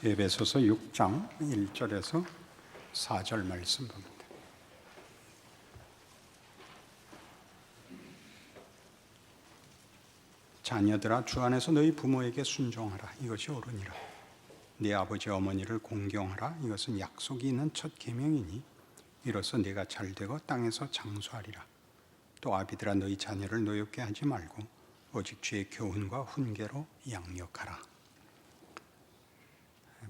에베소서 6장 1절에서 4절 말씀 봅니다. 자녀들아, 주 안에서 너희 부모에게 순종하라. 이것이 옳으니라. 네 아버지 어머니를 공경하라. 이것은 약속이 있는 첫 계명이니 이로써 네가 잘되고 땅에서 장수하리라. 또 아비들아, 너희 자녀를 노엽게 하지 말고 오직 주의 교훈과 훈계로 양육하라.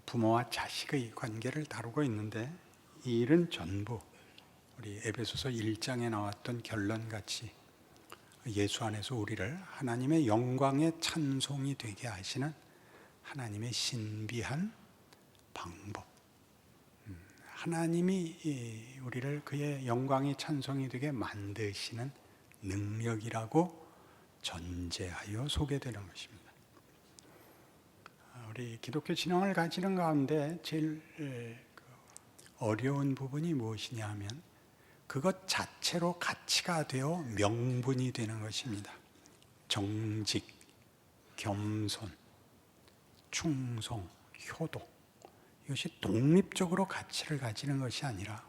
부모와 자식의 관계를 다루고 있는데 이 일은 전부 우리 에베소서 1장에 나왔던 결론같이 예수 안에서 우리를 하나님의 영광의 찬송이 되게 하시는 하나님의 신비한 방법, 하나님이 우리를 그의 영광의 찬송이 되게 만드시는 능력이라고 전제하여 소개되는 것입니다. 우리 기독교 신앙을 가지는 가운데 제일 어려운 부분이 무엇이냐 하면 그것 자체로 가치가 되어 명분이 되는 것입니다. 정직, 겸손, 충성, 효도, 이것이 독립적으로 가치를 가지는 것이 아니라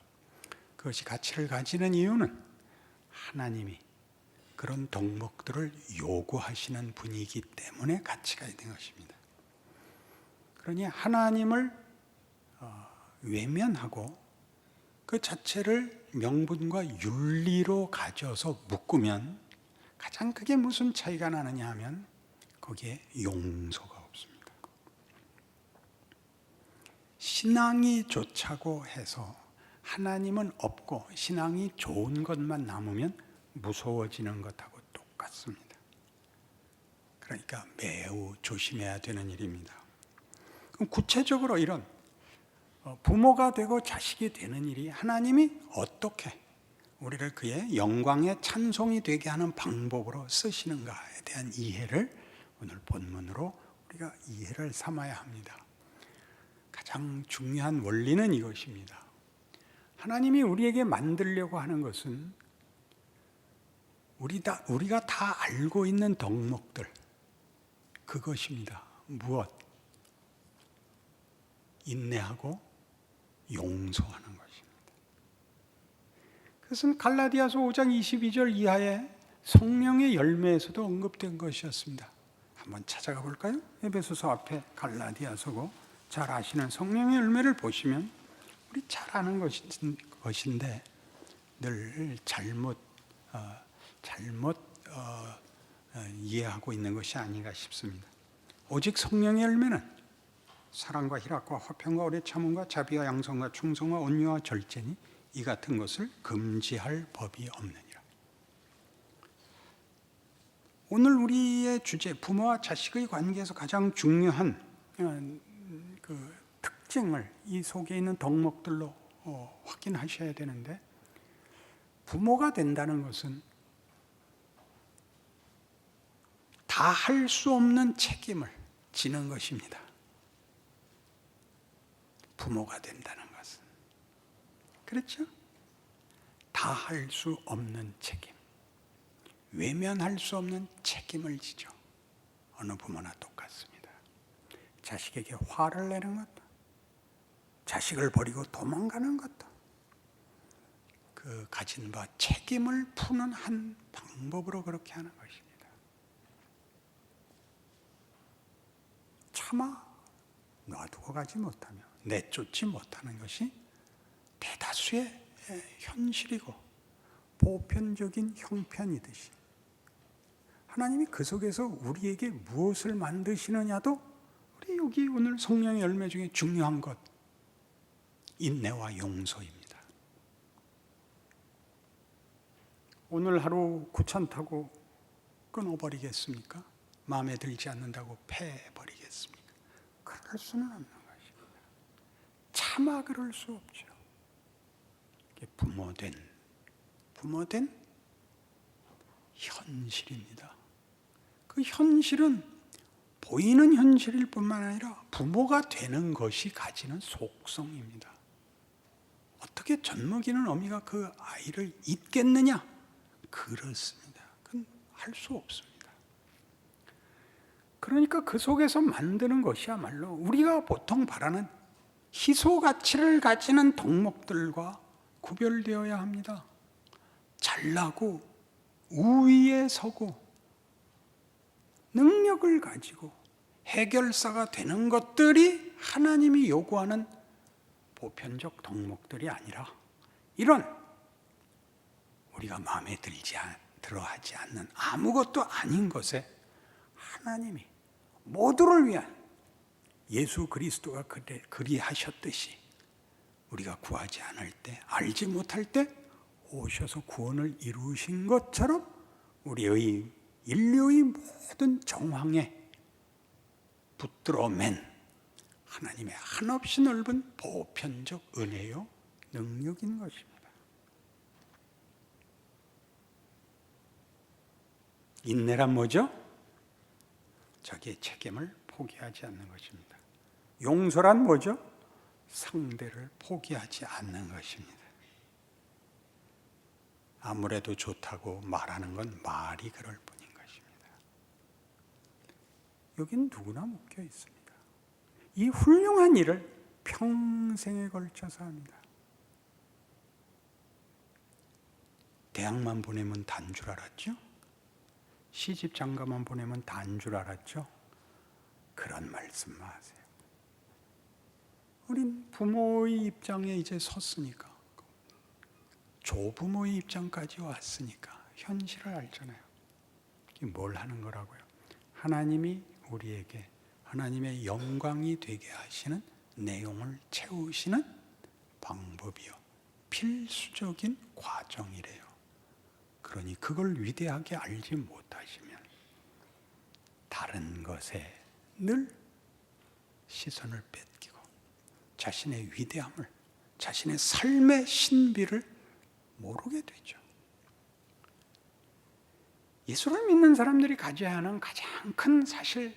그것이 가치를 가지는 이유는 하나님이 그런 덕목들을 요구하시는 분이기 때문에 가치가 있는 것입니다. 그러니 하나님을 외면하고 그 자체를 명분과 윤리로 가져서 묶으면 가장 크게 무슨 차이가 나느냐 하면 거기에 용서가 없습니다. 신앙이 좋자고 해서 하나님은 없고 신앙이 좋은 것만 남으면 무서워지는 것하고 똑같습니다. 그러니까 매우 조심해야 되는 일입니다. 그럼 구체적으로 이런 부모가 되고 자식이 되는 일이 하나님이 어떻게 우리를 그의 영광의 찬송이 되게 하는 방법으로 쓰시는가에 대한 이해를 오늘 본문으로 우리가 이해를 삼아야 합니다. 가장 중요한 원리는 이것입니다. 하나님이 우리에게 만들려고 하는 것은 우리가 다 알고 있는 덕목들, 그것입니다. 무엇? 인내하고 용서하는 것입니다. 그것은 갈라디아서 5장 22절 이하의 성령의 열매에서도 언급된 것이었습니다. 한번 찾아가 볼까요? 에베소서 앞에 갈라디아서고 잘 아시는 성령의 열매를 보시면 우리 잘 아는 것인데 늘 잘못 이해하고 있는 것이 아닌가 싶습니다. 오직 성령의 열매는 사랑과 희락과 화평과 오래 참음과 자비와 양성과 충성과 온유와 절제니 이 같은 것을 금지할 법이 없느니라. 오늘 우리의 주제, 부모와 자식의 관계에서 가장 중요한 그 특징을 이 속에 있는 덕목들로 확인하셔야 되는데, 부모가 된다는 것은 다 할 수 없는 책임을 지는 것입니다. 부모가 된다는 것은, 그렇죠? 다 할 수 없는 책임, 외면할 수 없는 책임을 지죠. 어느 부모나 똑같습니다. 자식에게 화를 내는 것도, 자식을 버리고 도망가는 것도 그 가진 바 책임을 푸는 한 방법으로 그렇게 하는 것입니다. 차마 놔두고 가지 못하며 내쫓지 못하는 것이 대다수의 현실이고 보편적인 형편이듯이 하나님이 그 속에서 우리에게 무엇을 만드시느냐도 우리 여기 오늘 성령의 열매 중에 중요한 것, 인내와 용서입니다. 오늘 하루 구천 타고 끊어버리겠습니까? 마음에 들지 않는다고 패버리겠습니까? 그럴 수는 없는 것입니다. 차마 그럴 수 없죠. 부모된 현실입니다. 그 현실은 보이는 현실일 뿐만 아니라 부모가 되는 것이 가지는 속성입니다. 어떻게 젖먹이는 어미가 그 아이를 잊겠느냐? 그렇습니다. 그건 할 수 없습니다. 그러니까 그 속에서 만드는 것이야말로 우리가 보통 바라는 희소 가치를 가지는 덕목들과 구별되어야 합니다. 잘나고 우위에 서고 능력을 가지고 해결사가 되는 것들이 하나님이 요구하는 보편적 덕목들이 아니라 이런 우리가 마음에 들어하지 않는 아무것도 아닌 것에 하나님이 모두를 위한 예수 그리스도가 그리하셨듯이 우리가 구하지 않을 때, 알지 못할 때 오셔서 구원을 이루신 것처럼 우리의 인류의 모든 정황에 붙들어 맨 하나님의 한없이 넓은 보편적 은혜요 능력인 것입니다. 인내란 뭐죠? 자기의 책임을 포기하지 않는 것입니다. 용서란 뭐죠? 상대를 포기하지 않는 것입니다. 아무래도 좋다고 말하는 건 말이 그럴 뿐인 것입니다. 여긴 누구나 묶여 있습니다. 이 훌륭한 일을 평생에 걸쳐서 합니다. 대학만 보내면 다인 줄 알았죠? 시집 장가만 보내면 다인 줄 알았죠? 그런 말씀 마세요. 우린 부모의 입장에 이제 섰으니까, 조부모의 입장까지 왔으니까 현실을 알잖아요. 이게 뭘 하는 거라고요? 하나님이 우리에게 하나님의 영광이 되게 하시는 내용을 채우시는 방법이요. 필수적인 과정이래요. 그러니 그걸 위대하게 알지 못하시면 다른 것에 늘 시선을 뺏기고 자신의 위대함을, 자신의 삶의 신비를 모르게 되죠. 예수를 믿는 사람들이 가져야 하는 가장 큰 사실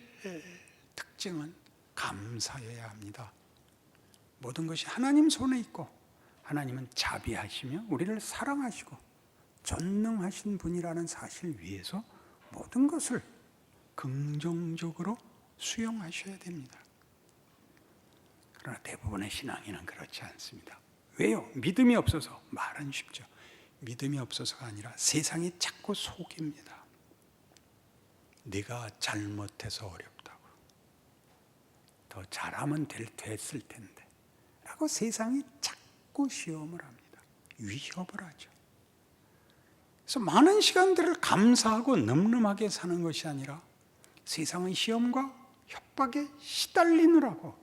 특징은 감사여야 합니다. 모든 것이 하나님 손에 있고 하나님은 자비하시며 우리를 사랑하시고 전능하신 분이라는 사실 위에서 모든 것을 긍정적으로 수용하셔야 됩니다. 그러나 대부분의 신앙인은 그렇지 않습니다. 왜요? 믿음이 없어서. 말은 쉽죠. 믿음이 없어서가 아니라 세상이 자꾸 속입니다. 네가 잘못해서 어렵다고. 더 잘하면 됐을 텐데. 라고 세상이 자꾸 시험을 합니다. 위협을 하죠. 그래서 많은 시간들을 감사하고 늠름하게 사는 것이 아니라 세상의 시험과 협박에 시달리느라고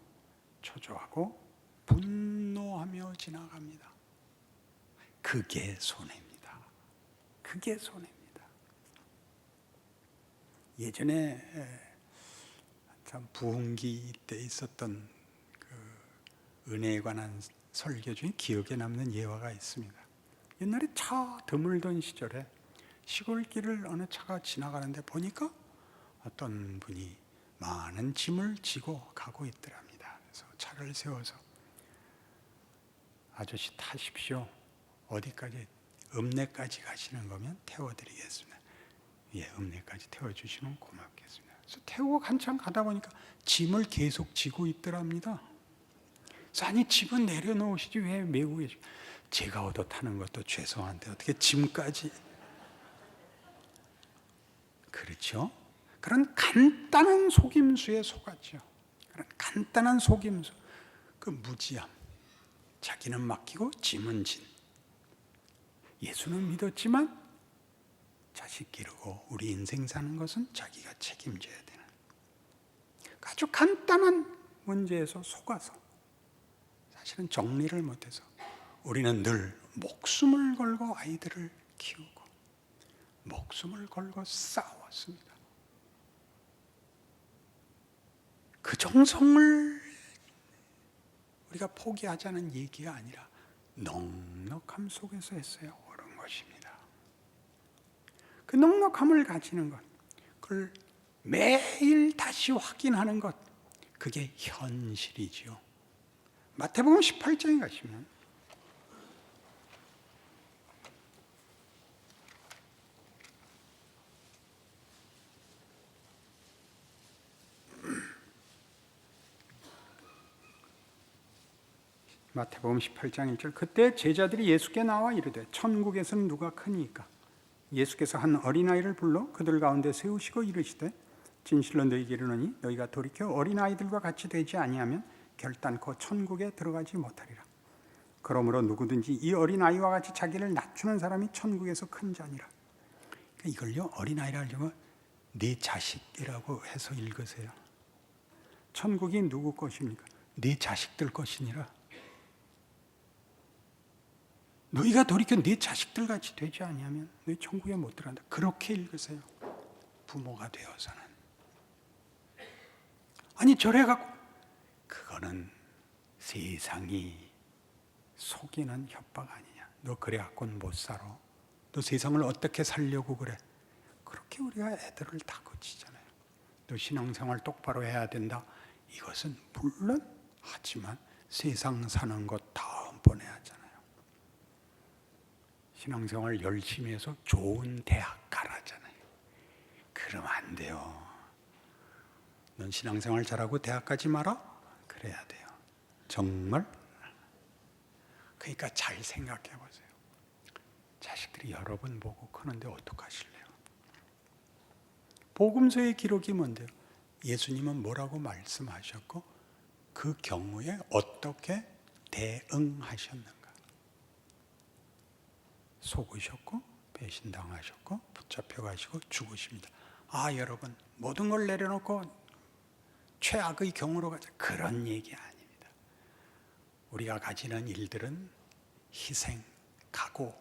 초조하고 분노하며 지나갑니다. 그게 손해입니다. 그게 손해입니다. 예전에 참 부흥기 때 있었던 그 은혜에 관한 설교 중에 기억에 남는 예화가 있습니다. 옛날에 차 드물던 시절에 시골길을 어느 차가 지나가는데 보니까 어떤 분이 많은 짐을 지고 가고 있더랍니다. 그래서 차를 세워서 아저씨 타십시오. 어디까지? 읍내까지 가시는 거면 태워드리겠습니다. 예, 읍내까지 태워주시면 고맙겠습니다. 그래서 태우고 한참 가다 보니까 짐을 계속 지고 있더랍니다. 그래서 아니 짐은 내려놓으시지 왜 메고 계시고? 제가 얻어 타는 것도 죄송한데 어떻게 짐까지? 그렇죠? 그런 간단한 속임수에 속았죠. 그런 간단한 속임수, 그 무지함, 자기는 맡기고 짐은 진. 예수는 믿었지만 자식 기르고 우리 인생 사는 것은 자기가 책임져야 되는 아주 간단한 문제에서 속아서 사실은 정리를 못해서 우리는 늘 목숨을 걸고 아이들을 키우고 목숨을 걸고 싸웠습니다. 그 정성을 우리가 포기하자는 얘기가 아니라 넉넉함 속에서 했어야 옳은 것입니다. 그 넉넉함을 가지는 것, 그걸 매일 다시 확인하는 것, 그게 현실이지요. 마태복음 18장에 가시면 마태복음 18장 1절 그때 제자들이 예수께 나와 이르되 천국에서는 누가 크니까 예수께서 한 어린아이를 불러 그들 가운데 세우시고 이르시되 진실로 너희에게 이르노니 너희가 돌이켜 어린아이들과 같이 되지 아니하면 결단코 천국에 들어가지 못하리라. 그러므로 누구든지 이 어린아이와 같이 자기를 낮추는 사람이 천국에서 큰 자니라. 이걸요 어린아이라 하려면 네 자식이라고 해서 읽으세요. 천국이 누구 것입니까? 네 자식들 것이니라. 너희가 돌이켜 네 자식들 같이 되지 아니하면 너희 천국에 못 들어간다. 그렇게 읽으세요. 부모가 되어서는. 아니 저래갖고 그거는 세상이 속이는 협박 아니냐. 너 그래갖고는 못 살아. 너 세상을 어떻게 살려고 그래. 그렇게 우리가 애들을 다 거치잖아요. 너 신앙생활 똑바로 해야 된다. 이것은 물론 하지만 세상 사는 것 다음번에 하잖아요. 신앙생활 열심히 해서 좋은 대학 가라잖아요. 그러면 안 돼요. 넌 신앙생활 잘하고 대학 가지 마라? 그래야 돼요. 정말? 그러니까 잘 생각해 보세요. 자식들이 여러 번 보고 크는데 어떡하실래요? 복음서의 기록이 뭔데요? 예수님은 뭐라고 말씀하셨고 그 경우에 어떻게 대응하셨는가? 속으셨고 배신당하셨고 붙잡혀 가시고 죽으십니다. 아 여러분 모든 걸 내려놓고 최악의 경우로 가자. 그런 얘기 아닙니다. 우리가 가지는 일들은 희생, 각오,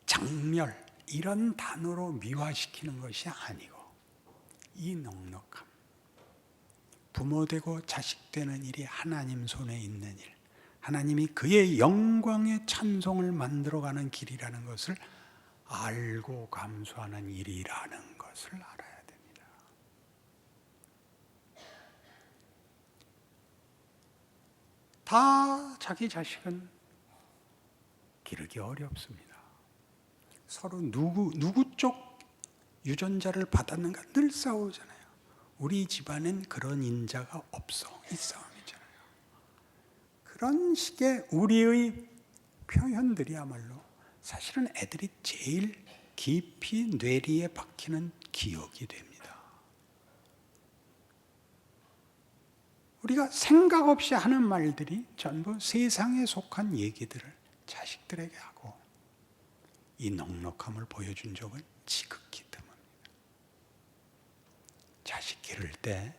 장렬 이런 단어로 미화시키는 것이 아니고 이 넉넉함, 부모 되고 자식 되는 일이 하나님 손에 있는 일, 하나님이 그의 영광의 찬송을 만들어가는 길이라는 것을 알고 감수하는 일이라는 것을 알아야 됩니다. 다 자기 자식은 기르기 어렵습니다. 서로 누구 쪽 유전자를 받았는가 늘 싸우잖아요. 우리 집안엔 그런 인자가 없어. 이 싸움이잖아요. 그런 식의 우리의 표현들이야말로 사실은 애들이 제일 깊이 뇌리에 박히는 기억이 됩니다. 우리가 생각 없이 하는 말들이 전부 세상에 속한 얘기들을 자식들에게 하고 이 넉넉함을 보여준 적은 지극히 드뭅니다. 자식 기를 때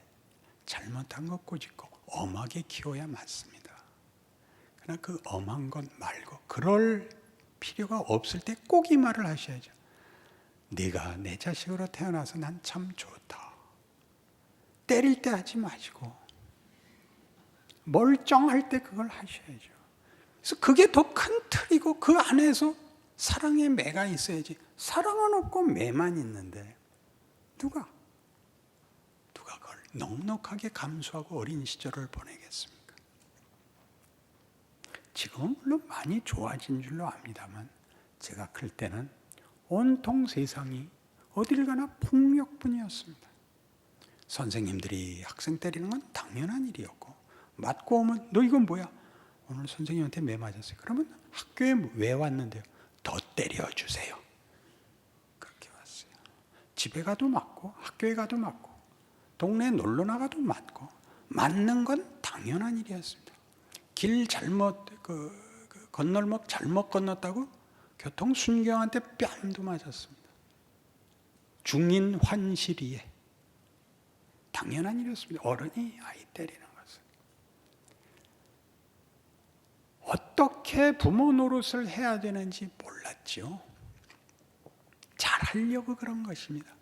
잘못한 것 꼬집고 엄하게 키워야 맞습니다. 그러나 그 엄한 것 말고 그럴 필요가 없을 때 꼭 이 말을 하셔야죠. 네가 내 자식으로 태어나서 난 참 좋다. 때릴 때 하지 마시고 멀쩡할 때 그걸 하셔야죠. 그래서 그게 더 큰 틀이고 그 안에서 사랑의 매가 있어야지. 사랑은 없고 매만 있는데 누가 그걸 넉넉하게 감수하고 어린 시절을 보내겠습니까? 지금은 물론 많이 좋아진 줄로 압니다만 제가 클 때는 온통 세상이 어딜 가나 폭력뿐이었습니다. 선생님들이 학생 때리는 건 당연한 일이었고 맞고 오면 너 이건 뭐야? 오늘 선생님한테 매 맞았어요. 그러면 학교에 왜 왔는데요? 더 때려주세요. 그렇게 왔어요. 집에 가도 맞고 학교에 가도 맞고 동네에 놀러 나가도 맞고 맞는 건 당연한 일이었습니다. 길 잘못 건널목 잘못 건넜다고 교통순경한테 뺨도 맞았습니다. 중인 환시리에 당연한 일이었습니다. 어른이 아이 때리는 것은. 어떻게 부모 노릇을 해야 되는지 몰랐죠. 잘하려고 그런 것입니다.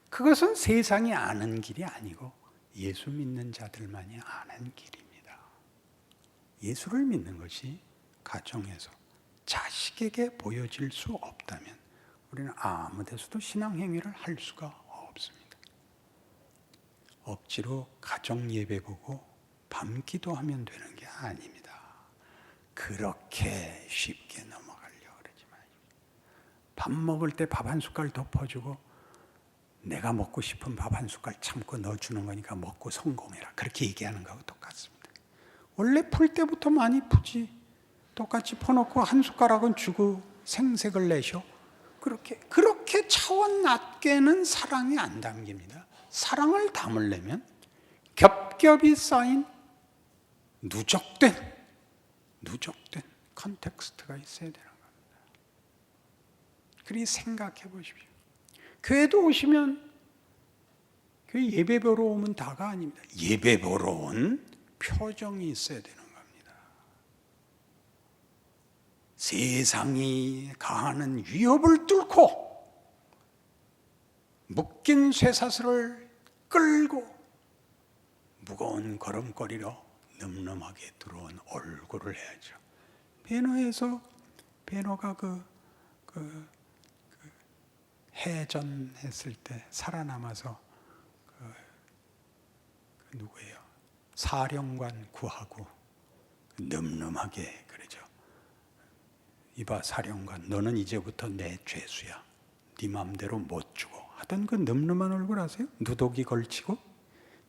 그것은 세상이 아는 길이 아니고 예수 믿는 자들만이 아는 길입니다. 예수를 믿는 것이 가정에서 자식에게 보여질 수 없다면 우리는 아무 데서도 신앙행위를 할 수가 없습니다. 억지로 가정 예배 보고 밤 기도하면 되는 게 아닙니다. 그렇게 쉽게 넘어가려고 그러지 마십시오. 밥 먹을 때 밥 한 숟갈 덮어주고 내가 먹고 싶은 밥 한 숟갈 참고 넣어주는 거니까 먹고 성공해라. 그렇게 얘기하는 거하고 똑같습니다. 원래 풀 때부터 많이 푸지. 똑같이 퍼놓고 한 숟가락은 주고 생색을 내셔. 그렇게 차원 낮게는 사랑이 안 담깁니다. 사랑을 담으려면 겹겹이 쌓인 누적된 컨텍스트가 있어야 되는 겁니다. 그리 생각해 보십시오. 교회도 오시면 교회 예배 보러 오면 다가 아닙니다. 예배 보러 온 표정이 있어야 되는 겁니다. 세상이 가하는 위협을 뚫고 묶인 쇠사슬을 끌고 무거운 걸음걸이로 늠름하게 들어온 얼굴을 해야죠. 베너가 해전했을 때 살아남아서 누구예요? 사령관 구하고 늠름하게 그러죠. 이봐 사령관, 너는 이제부터 내 죄수야. 네 맘대로 못 죽어. 하던 그 늠름한 얼굴 아세요? 누더기 걸치고.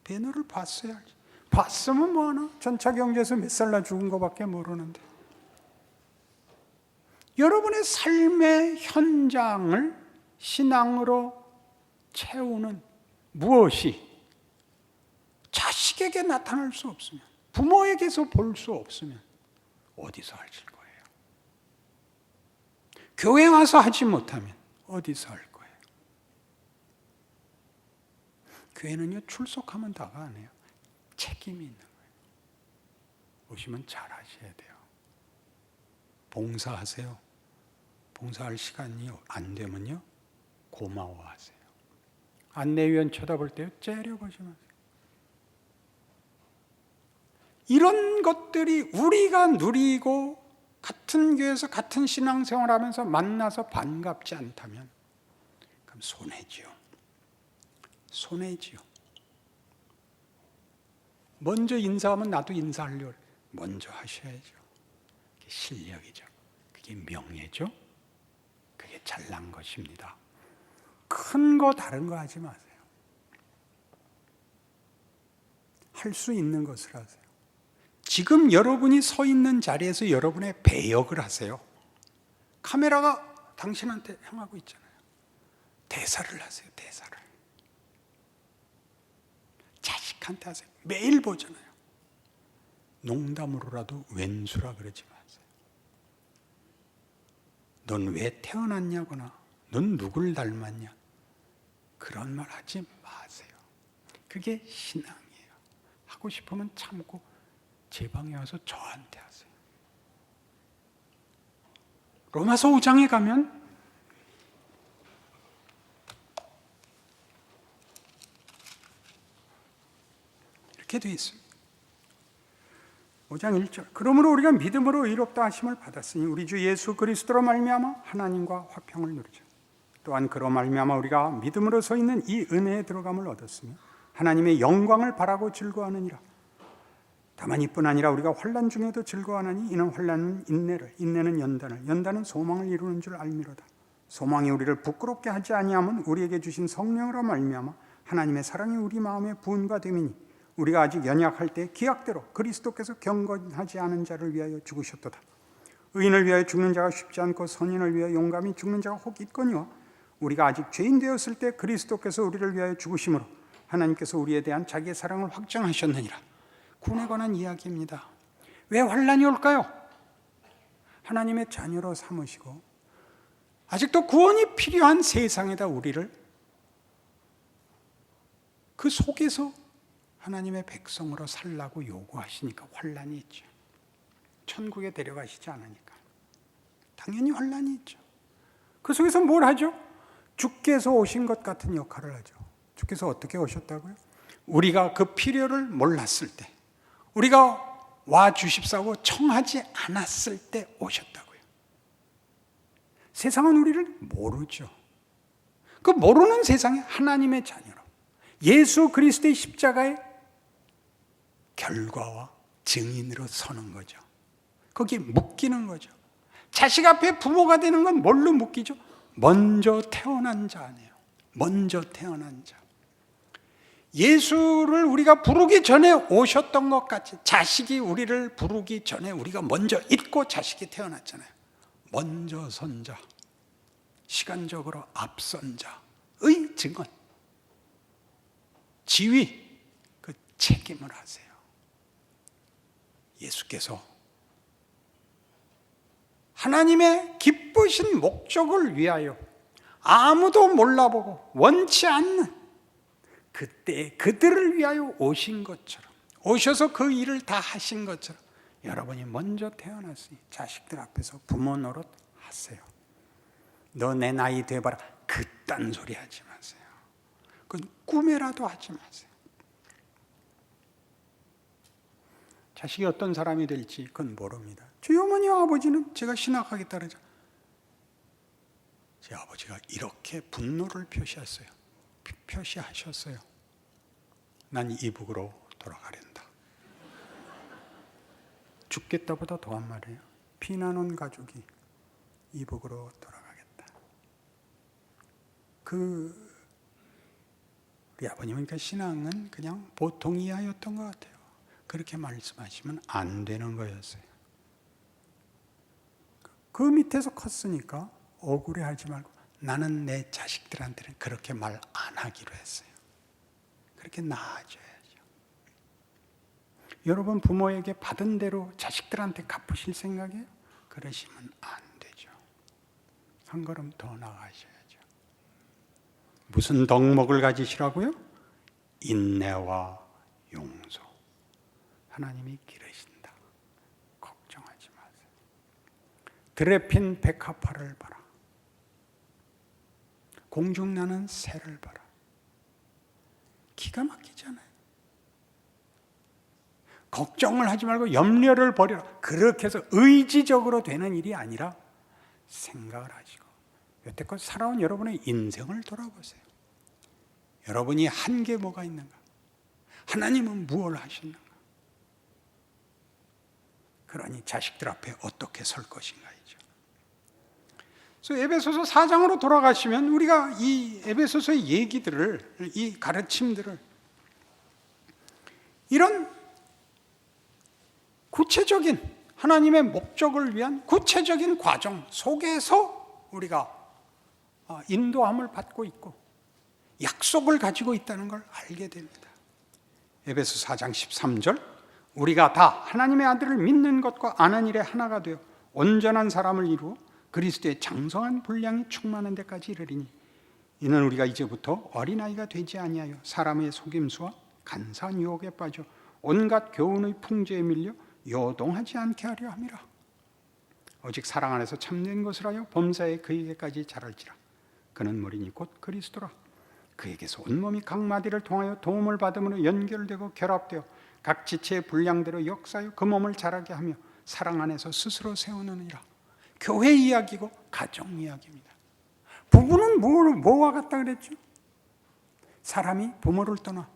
베너를 봤어야 알지. 봤으면 뭐하나? 전차경제에서 몇 살나 죽은 거밖에 모르는데. 여러분의 삶의 현장을 신앙으로 채우는 무엇이 자식에게 나타날 수 없으면, 부모에게서 볼 수 없으면 어디서 하실 거예요? 교회 와서 하지 못하면 어디서 할 거예요? 교회는요, 출석하면 다가 아니에요. 책임이 있는 거예요. 오시면 잘 하셔야 돼요. 봉사하세요. 봉사할 시간이 안 되면요, 고마워하세요. 안내위원 쳐다볼 때요, 째려보지 마세요. 이런 것들이 우리가 누리고 같은 교회에서 같은 신앙생활하면서 만나서 반갑지 않다면 그럼 손해지요. 손해지요. 먼저 인사하면 나도 인사하려고 먼저 하셔야죠. 그게 실력이죠. 그게 명예죠. 그게 잘난 것입니다. 큰 거 다른 거 하지 마세요. 할 수 있는 것을 하세요. 지금 여러분이 서 있는 자리에서 여러분의 배역을 하세요. 카메라가 당신한테 향하고 있잖아요. 대사를 하세요. 대사를. 자식한테 하세요. 매일 보잖아요. 농담으로라도 왼수라 그러지 마세요. 넌 왜 태어났냐거나 넌 누굴 닮았냐, 그런 말 하지 마세요. 그게 신앙이에요. 하고 싶으면 참고 제 방에 와서 저한테 하세요. 로마서 5장에 가면 이렇게 되어 있습니다. 5장 1절. 그러므로 우리가 믿음으로 의롭다 하심을 받았으니 우리 주 예수 그리스도로 말미암아 하나님과 화평을 누리자. 또한 그로 말미암아 우리가 믿음으로 서 있는 이 은혜에 들어감을 얻었으며 하나님의 영광을 바라고 즐거워하느니라. 다만 이뿐 아니라 우리가 환난 중에도 즐거워하나니 이는 환난은 인내를, 인내는 연단을, 연단은 소망을 이루는 줄 알미로다. 소망이 우리를 부끄럽게 하지 아니하면 우리에게 주신 성령으로 말미암아 하나님의 사랑이 우리 마음에 부은바 됨이니 우리가 아직 연약할 때 기약대로 그리스도께서 경건하지 않은 자를 위하여 죽으셨도다. 의인을 위하여 죽는 자가 쉽지 않고 선인을 위하여 용감히 죽는 자가 혹 있거니와 우리가 아직 죄인 되었을 때 그리스도께서 우리를 위하여 죽으심으로 하나님께서 우리에 대한 자기의 사랑을 확증하셨느니라. 구원에 관한 이야기입니다. 왜 환난이 올까요? 하나님의 자녀로 삼으시고 아직도 구원이 필요한 세상에다 우리를 그 속에서 하나님의 백성으로 살라고 요구하시니까 환난이 있죠. 천국에 데려가시지 않으니까 당연히 환난이 있죠. 그 속에서 뭘 하죠? 주께서 오신 것 같은 역할을 하죠. 주께서 어떻게 오셨다고요? 우리가 그 필요를 몰랐을 때, 우리가 와 주십사고 청하지 않았을 때 오셨다고요. 세상은 우리를 모르죠. 그 모르는 세상에 하나님의 자녀로 예수 그리스도의 십자가의 결과와 증인으로 서는 거죠. 거기에 묶이는 거죠. 자식 앞에 부모가 되는 건 뭘로 묶이죠? 먼저 태어난 자 아니에요. 먼저 태어난 자. 예수를 우리가 부르기 전에 오셨던 것 같이 자식이 우리를 부르기 전에 우리가 먼저 잊고 자식이 태어났잖아요. 먼저 선 자, 시간적으로 앞선 자의 증언, 지위, 그 책임을 하세요. 예수께서 하나님의 기쁘신 목적을 위하여 아무도 몰라보고 원치 않는 그때 그들을 위하여 오신 것처럼, 오셔서 그 일을 다 하신 것처럼 여러분이 먼저 태어났으니 자식들 앞에서 부모 노릇 하세요. 너 내 나이 돼봐라, 그딴 소리 하지 마세요. 그건 꿈에라도 하지 마세요. 자식이 어떤 사람이 될지 그건 모릅니다. 저희 어머니와 아버지는 제가 신학하겠다 그러죠. 제 아버지가 이렇게 분노를 표시하셨어요. 난 이북으로 돌아가련다. 죽겠다보다 더한 말이에요. 피난 가족이 이북으로 돌아가겠다. 우리 아버님은 그 신앙은 그냥 보통 이하였던 것 같아요. 그렇게 말씀하시면 안 되는 거였어요. 그 밑에서 컸으니까 억울해하지 말고 나는 내 자식들한테는 그렇게 말 안 하기로 했어요. 그렇게 나아져야죠. 여러분 부모에게 받은 대로 자식들한테 갚으실 생각이에요? 그러시면 안 되죠. 한 걸음 더 나가셔야죠. 무슨 덕목을 가지시라고요? 인내와 용서. 하나님이 기르신다. 걱정하지 마세요. 들에 핀 백합화를 봐라. 공중나는 새를 봐라. 기가 막히잖아요. 걱정을 하지 말고 염려를 버려라. 그렇게 해서 의지적으로 되는 일이 아니라 생각을 하시고 여태껏 살아온 여러분의 인생을 돌아보세요. 여러분이 한 게 뭐가 있는가? 하나님은 무엇을 하셨는가? 그러니 자식들 앞에 어떻게 설 것인가이죠. 그래서 에베소서 4장으로 돌아가시면 우리가 이 에베소서의 얘기들을, 이 가르침들을 이런 구체적인 하나님의 목적을 위한 구체적인 과정 속에서 우리가 인도함을 받고 있고 약속을 가지고 있다는 걸 알게 됩니다. 에베소 4장 13절, 우리가 다 하나님의 아들을 믿는 것과 아는 일에 하나가 되어 온전한 사람을 이루어 그리스도의 장성한 분량이 충만한 데까지 이르리니 이는 우리가 이제부터 어린아이가 되지 아니하여 사람의 속임수와 간사한 유혹에 빠져 온갖 교훈의 풍조에 밀려 요동하지 않게 하려 함이라. 오직 사랑 안에서 참된 것을 하여 범사에 그에게까지 자랄지라. 그는 머리니 곧 그리스도라. 그에게서 온몸이 각 마디를 통하여 도움을 받음으로 연결되고 결합되어 각 지체의 분량대로 역사하여 그 몸을 자라게 하며 사랑 안에서 스스로 세우느니라. 교회 이야기고 가정 이야기입니다. 부부는 뭐와 같다 그랬죠? 사람이 부모를 떠나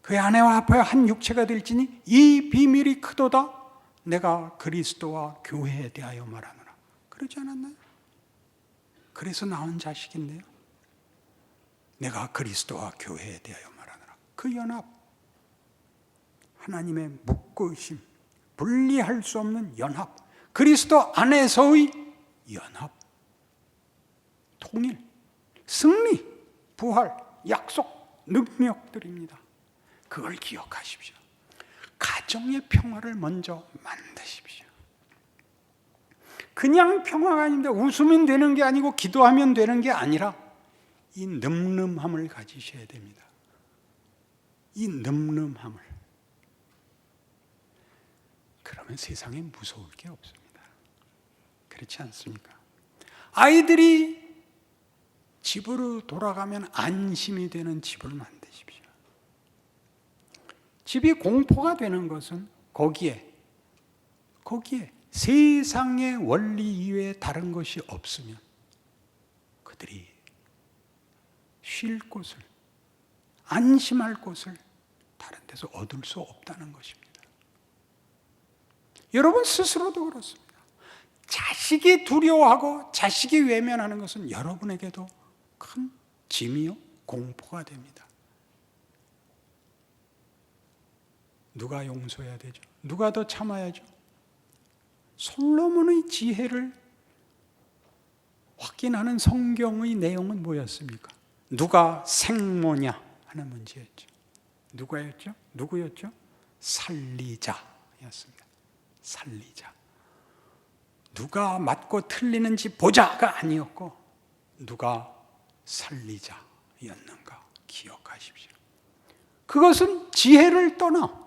그의 아내와 합하여 한 육체가 될지니 이 비밀이 크도다. 내가 그리스도와 교회에 대하여 말하노라. 그러지 않았나요? 그래서 낳은 자식인데요. 내가 그리스도와 교회에 대하여 말하노라. 그 연합, 하나님의 묶으심, 분리할 수 없는 연합, 그리스도 안에서의 연합, 통일, 승리, 부활, 약속, 능력들입니다. 그걸 기억하십시오. 가정의 평화를 먼저 만드십시오. 그냥 평화가 아닙니다. 웃으면 되는 게 아니고 기도하면 되는 게 아니라 이 늠름함을 가지셔야 됩니다. 이 늠름함을. 그러면 세상에 무서울 게 없습니다. 그렇지 않습니까? 아이들이 집으로 돌아가면 안심이 되는 집을 만드십시오. 집이 공포가 되는 것은 거기에 세상의 원리 이외에 다른 것이 없으면 그들이 쉴 곳을, 안심할 곳을 다른 데서 얻을 수 없다는 것입니다. 여러분 스스로도 그렇습니다. 자식이 두려워하고 자식이 외면하는 것은 여러분에게도 큰 짐이요 공포가 됩니다. 누가 용서해야 되죠? 누가 더 참아야죠? 솔로몬의 지혜를 확인하는 성경의 내용은 뭐였습니까? 누가 생모냐 하는 문제였죠. 누구였죠? 살리자였습니다. 살리자. 누가 맞고 틀리는지 보자가 아니었고 누가 살리자였는가 기억하십시오. 그것은 지혜를 떠나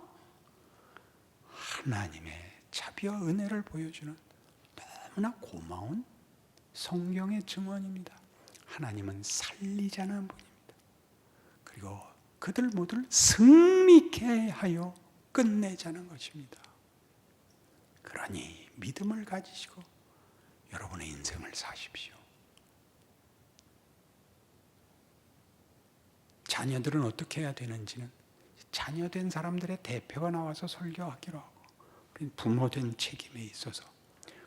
하나님의 자비와 은혜를 보여주는 너무나 고마운 성경의 증언입니다. 하나님은 살리자는 분입니다. 그리고 그들 모두를 승리케 하여 끝내자는 것입니다. 그러니 믿음을 가지시고 여러분의 인생을 사십시오. 자녀들은 어떻게 해야 되는지는 자녀된 사람들의 대표가 나와서 설교하기로 하고 부모된 책임에 있어서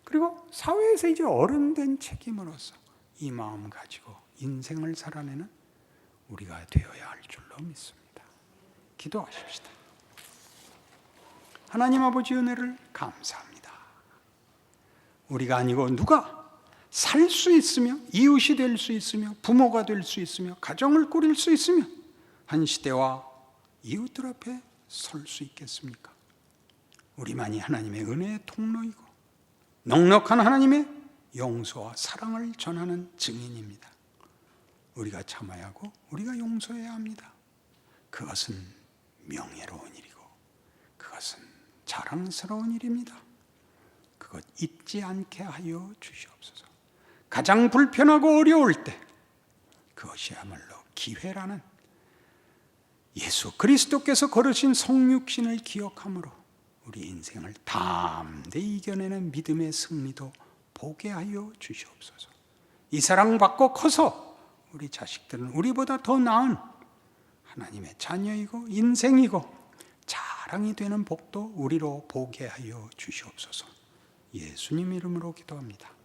그리고 사회에서 이제 어른된 책임으로서 이 마음 가지고 인생을 살아내는 우리가 되어야 할 줄로 믿습니다. 기도하십시다. 하나님 아버지 은혜를 감사합니다. 우리가 아니고 누가 살 수 있으며 이웃이 될 수 있으며 부모가 될 수 있으며 가정을 꾸릴 수 있으며 한 시대와 이웃들 앞에 설 수 있겠습니까? 우리만이 하나님의 은혜의 통로이고 넉넉한 하나님의 용서와 사랑을 전하는 증인입니다. 우리가 참아야 하고 우리가 용서해야 합니다. 그것은 명예로운 일이고 그것은 자랑스러운 일입니다. 그것 잊지 않게 하여 주시옵소서. 가장 불편하고 어려울 때 그것이야말로 기회라는 예수 그리스도께서 걸으신 성육신을 기억함으로 우리 인생을 담대히 이겨내는 믿음의 승리도 보게 하여 주시옵소서. 이 사랑 받고 커서 우리 자식들은 우리보다 더 나은 하나님의 자녀이고 인생이고 자랑이 되는 복도 우리로 보게 하여 주시옵소서. 예수님 이름으로 기도합니다.